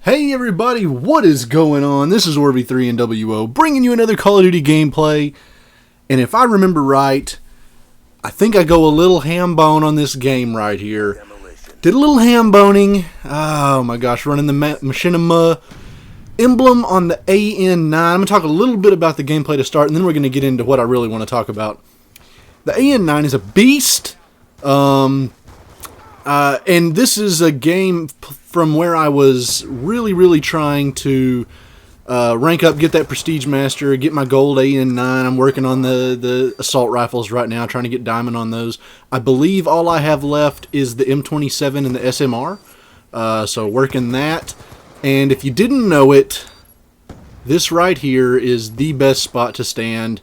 Hey everybody, what is going on? This is Orby3NWO bringing you another Call of Duty gameplay. And if I remember right, I think I go a little ham bone on this game right here. Did a little ham boning. Oh my gosh, running the machinima emblem on the AN9. I'm going to talk a little bit about the gameplay to start, and then we're going to get into what I really want to talk about. The AN9 is a beast. And this is a game from where I was really trying to rank up, get that Prestige Master, get my gold AN9. I'm working on the assault rifles right now, trying to get diamond on those. I believe all I have left is the M27 and the SMR, so working that. And if you didn't know it, this right here is the best spot to stand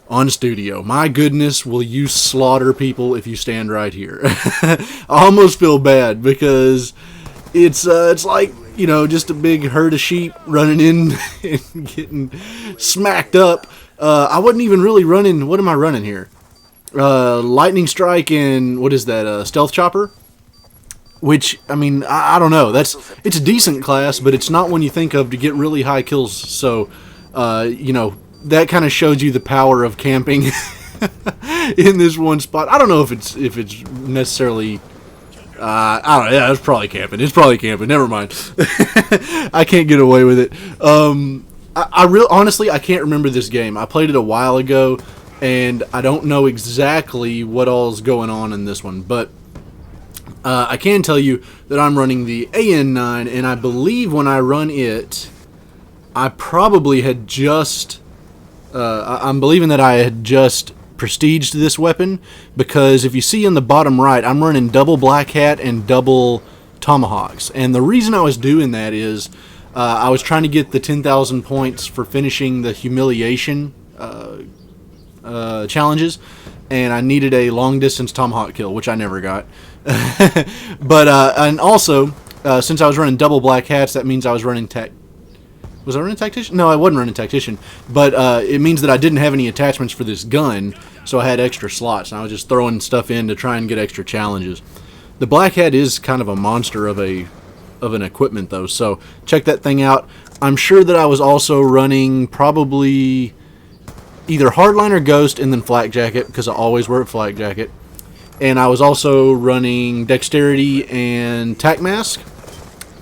on studio. My goodness, will you slaughter people if you stand right here. I almost feel bad because it's like, you know, just a big herd of sheep running in and getting smacked up. I wasn't even really running, what am I running here? Lightning Strike and, what is that, Stealth Chopper? Which, I mean, I don't know. It's a decent class, but it's not one you think of to get really high kills. So, you know, that kind of shows you the power of camping in this one spot. I don't know if it's necessarily. I don't know. Yeah, it's probably camping. It's probably camping. Never mind. I can't get away with it. Honestly, I can't remember this game. I played it a while ago, and I don't know exactly what all's going on in this one. But I can tell you that I'm running the AN9, and I believe when I run it, I probably had just. I'm believing that I had just prestiged this weapon, because if you see in the bottom right, I'm running double black hat and double tomahawks. And the reason I was doing that is I was trying to get the 10,000 points for finishing the humiliation challenges, and I needed a long distance tomahawk kill, which I never got. But and also, since I was running double black hats, that means I was running Was I running Tactician? No, I wasn't running Tactician. But it means that I didn't have any attachments for this gun, so I had extra slots, and I was just throwing stuff in to try and get extra challenges. The Black Hat is kind of a monster of an equipment, though, so check that thing out. I'm sure that I was also running probably either Hardline or Ghost and then Flak Jacket, because I always wear a Flak Jacket. And I was also running Dexterity and Tac Mask.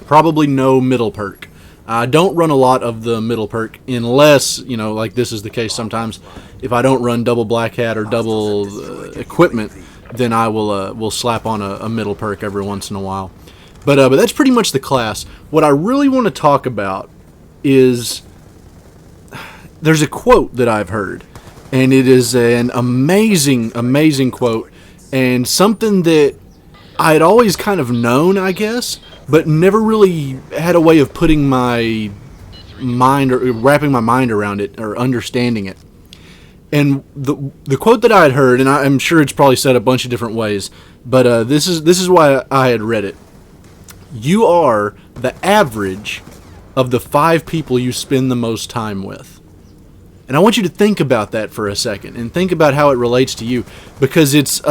Probably no middle perk. I don't run a lot of the middle perk unless, you know, like this is the case sometimes. If I don't run double black hat or double equipment, then I will slap on a middle perk every once in a while. But that's pretty much the class. What I really want to talk about is there's a quote that I've heard, and it is an amazing quote, and something that I had always kind of known, I guess, but never really had a way of putting my mind or wrapping my mind around it or understanding it. And the quote that I had heard, and I'm sure it's probably said a bunch of different ways, but this is why I had read it. You are the average of the 5 people you spend the most time with. And I want you to think about that for a second and think about how it relates to you, because it's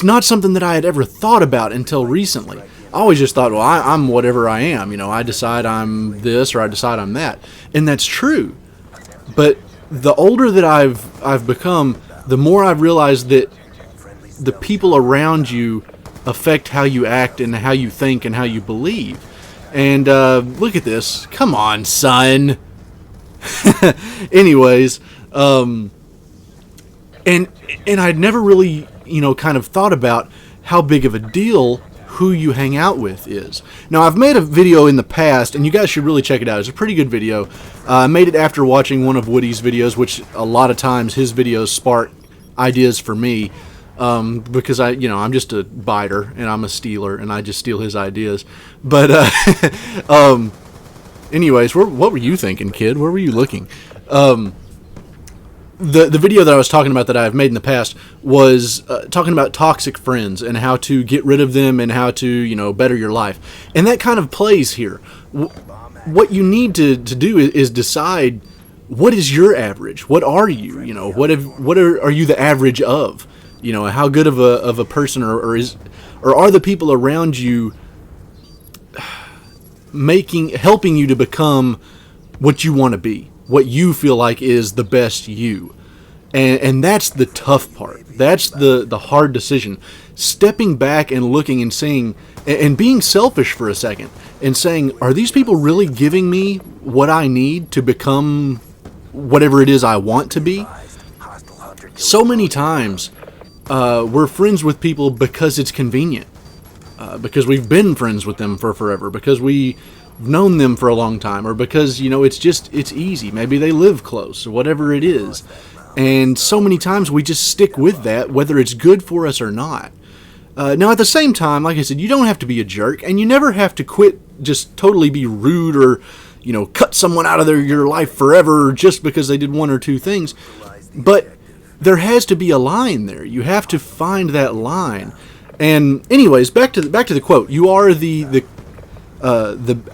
not something that I had ever thought about until recently. I always just thought, well, I'm whatever I am. You know, I decide I'm this or I decide I'm that. And that's true. But the older that I've become, the more I've realized that the people around you affect how you act and how you think and how you believe. And look at this. Come on, son. Anyways, and I'd never really, you know, kind of thought about how big of a deal who you hang out with is. Now, I've made a video in the past, and you guys should really check it out. It's a pretty good video. I made it after watching one of Woody's videos, which a lot of times his videos spark ideas for me, because I'm just a biter and I'm a stealer, and I just steal his ideas. But anyways, what were you thinking, kid? Where were you looking? The video that I was talking about that I've made in the past was talking about toxic friends and how to get rid of them and how to, you know, better your life. And that kind of plays here. What you need to do is decide, what is your average? What are you? You know, are you the average of? You know, how good of a person or are the people around you helping you to become what you want to be, what you feel like is the best you. And that's the tough part. That's the hard decision. Stepping back and looking and saying, and being selfish for a second, and saying, are these people really giving me what I need to become whatever it is I want to be? So many times, we're friends with people because it's convenient. Because we've been friends with them for forever, because we've known them for a long time, or because, it's easy. Maybe they live close, or whatever it is. And so many times we just stick with that, whether it's good for us or not. Now, at the same time, like I said, you don't have to be a jerk, and you never have to just totally be rude or, cut someone out of your life forever just because they did one or two things. But there has to be a line there. You have to find that line. And anyways, back to the quote. You are the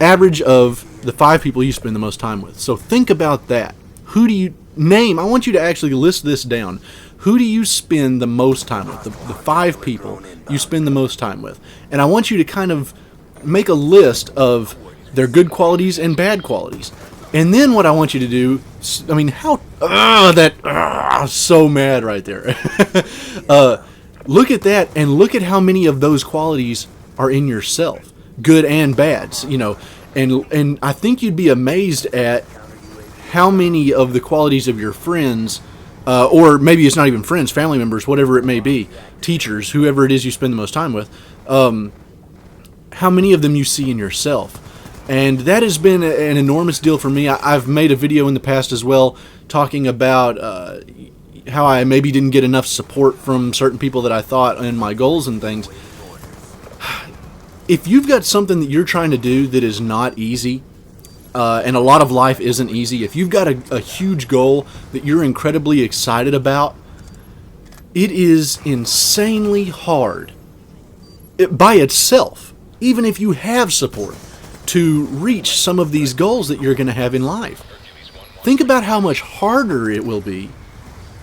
average of the 5 people you spend the most time with. So think about that. Who do you name? I want you to actually list this down. Who do you spend the most time with? The 5 people you spend the most time with. And I want you to kind of make a list of their good qualities and bad qualities. And then what I want you to do, so mad right there. Look at that and look at how many of those qualities are in yourself, good and bad, and I think you'd be amazed at how many of the qualities of your friends, or maybe it's not even friends, family members, whatever it may be, teachers, whoever it is you spend the most time with, how many of them you see in yourself. And that has been an enormous deal for me. I've made a video in the past as well talking about how I maybe didn't get enough support from certain people that I thought in my goals and things. If you've got something that you're trying to do that is not easy, and a lot of life isn't easy, if you've got a huge goal that you're incredibly excited about, it is insanely hard by itself, even if you have support, to reach some of these goals that you're going to have in life. Think about how much harder it will be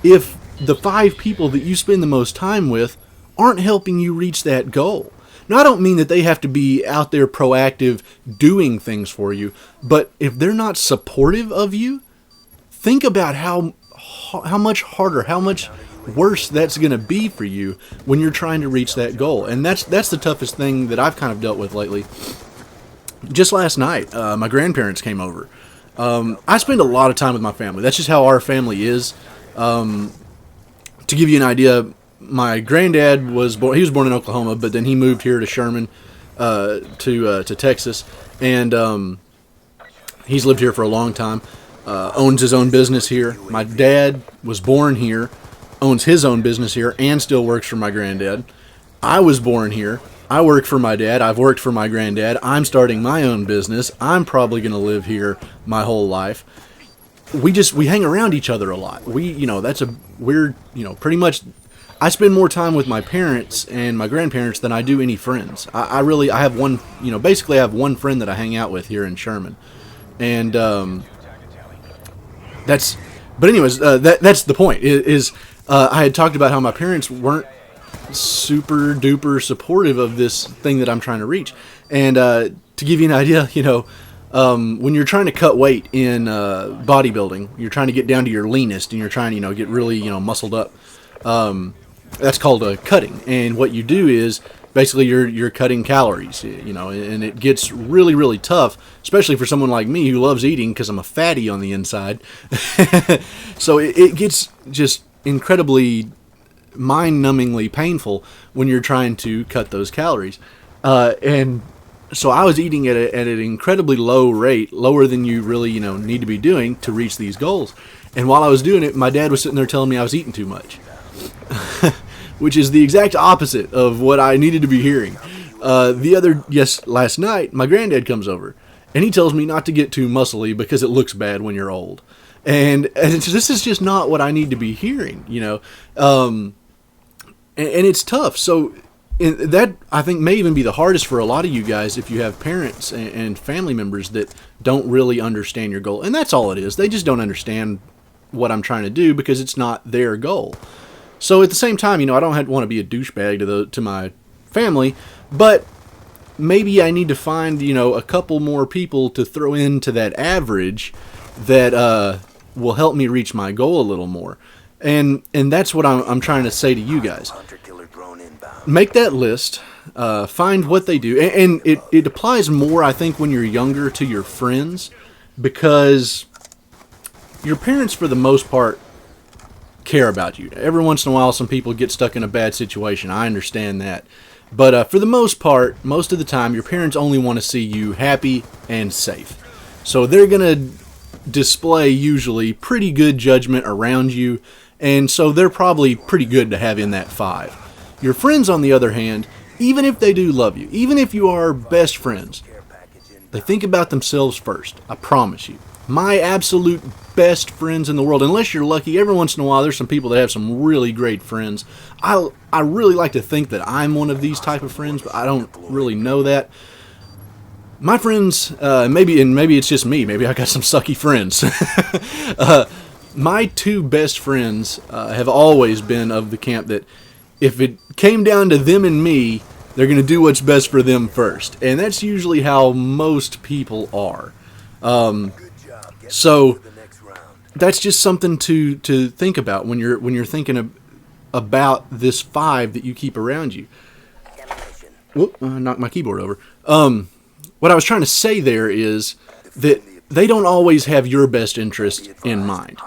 if the 5 people that you spend the most time with aren't helping you reach that goal. Now, I don't mean that they have to be out there proactive doing things for you, but if they're not supportive of you, think about how much harder, how much worse that's going to be for you when you're trying to reach that goal. And that's the toughest thing that I've kind of dealt with lately. Just last night, my grandparents came over. I spend a lot of time with my family. That's just how our family is. To give you an idea, my granddad was born in Oklahoma, but then he moved here to Sherman, to Texas, and he's lived here for a long time. Owns his own business here. My dad was born here, owns his own business here, and still works for my granddad. I was born here. I work for my dad. I've worked for my granddad. I'm starting my own business. I'm probably going to live here my whole life. We hang around each other a lot. We're pretty much, I spend more time with my parents and my grandparents than I do any friends. I have one, basically I have one friend that I hang out with here in Sherman. And that's the point is I had talked about how my parents weren't super duper supportive of this thing that I'm trying to reach. And to give you an idea, when you're trying to cut weight in bodybuilding, you're trying to get down to your leanest and you're trying to get really muscled up. That's called cutting. And what you do is basically you're cutting calories, and it gets really, really tough, especially for someone like me who loves eating because I'm a fatty on the inside. So it gets just incredibly mind-numbingly painful when you're trying to cut those calories. And so I was eating at an incredibly low rate, lower than you really, need to be doing to reach these goals. And while I was doing it, my dad was sitting there telling me I was eating too much, which is the exact opposite of what I needed to be hearing. Last night, my granddad comes over, and he tells me not to get too muscly because it looks bad when you're old. And this is just not what I need to be hearing, and it's tough. So that, I think, may even be the hardest for a lot of you guys if you have parents and family members that don't really understand your goal. And that's all it is. They just don't understand what I'm trying to do because it's not their goal. So at the same time, I don't want to be a douchebag to my family, but maybe I need to find, a couple more people to throw into that average that will help me reach my goal a little more. And that's what I'm trying to say to you guys. Make that list. Find what they do. And it applies more, I think, when you're younger to your friends, because your parents, for the most part, care about you. Every once in a while, some people get stuck in a bad situation. I understand that. But for the most part, most of the time, your parents only want to see you happy and safe. So they're going to display usually pretty good judgment around you, and so they're probably pretty good to have in that 5. Your friends, on the other hand, even if they do love you, even if you are best friends, they think about themselves first. I promise you. My absolute best friends in the world, unless you're lucky, every once in a while there's some people that have some really great friends. I really like to think that I'm one of these type of friends, but I don't really know that. My friends, maybe it's just me. Maybe I got some sucky friends. My 2 best friends have always been of the camp that if it came down to them and me, they're going to do what's best for them first. And that's usually how most people are. So that's just something to think about when you're thinking about this 5 that you keep around you. Whoop, I knocked my keyboard over. What I was trying to say there is that they don't always have your best interest in mind.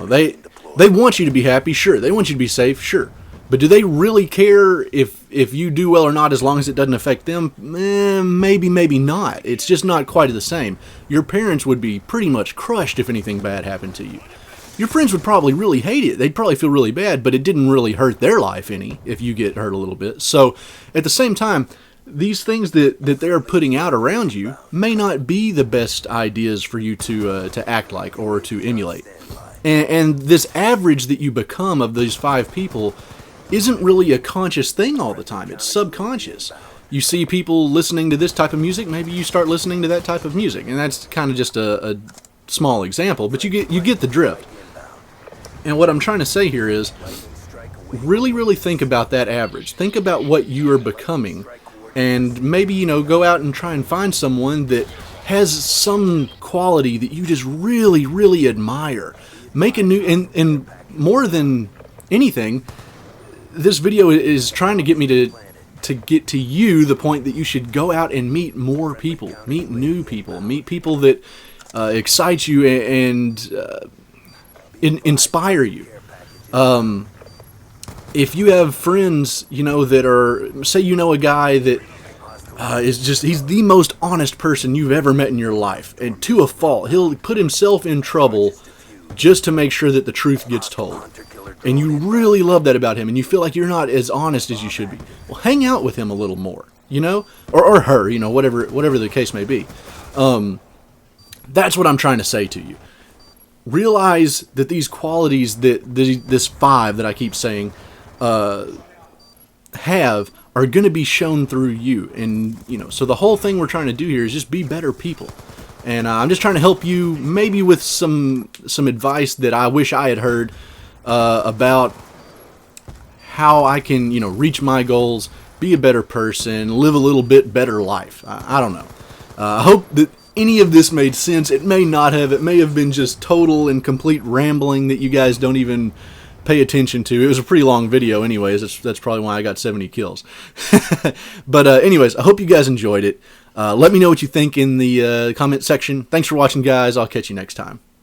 They want you to be happy, sure. They want you to be safe, sure. But do they really care if you do well or not, as long as it doesn't affect them? Maybe, maybe not. It's just not quite the same. Your parents would be pretty much crushed if anything bad happened to you. Your friends would probably really hate it. They'd probably feel really bad, but it didn't really hurt their life any if you get hurt a little bit. So at the same time, these things that they're putting out around you may not be the best ideas for you to act like or to emulate. And this average that you become of these 5 people isn't really a conscious thing all the time. It's subconscious. You see people listening to this type of music, maybe you start listening to that type of music. And that's kind of just a small example, but you get the drift. And what I'm trying to say here is really, really think about that average. Think about what you are becoming, and maybe, go out and try and find someone that has some quality that you just really, really admire. Make a new, and more than anything, this video is trying to get me to get to you the point that you should go out and meet more people, meet new people, meet people that excite you and inspire you. If you have friends, that are, say a guy that he's the most honest person you've ever met in your life, and to a fault, he'll put himself in trouble just to make sure that the truth gets told. And you really love that about him, and you feel like you're not as honest as you should be. Well, hang out with him a little more, or her, whatever the case may be. That's what I'm trying to say to you. Realize that these qualities that this 5 that I keep saying have are going to be shown through you, and so the whole thing we're trying to do here is just be better people. And I'm just trying to help you, maybe with some advice that I wish I had heard about how I can, reach my goals, be a better person, live a little bit better life. I don't know. I hope that any of this made sense. It may not have. It may have been just total and complete rambling that you guys don't even pay attention to. It was a pretty long video anyways. That's probably why I got 70 kills. But anyways, I hope you guys enjoyed it. Let me know what you think in the comment section. Thanks for watching, guys. I'll catch you next time.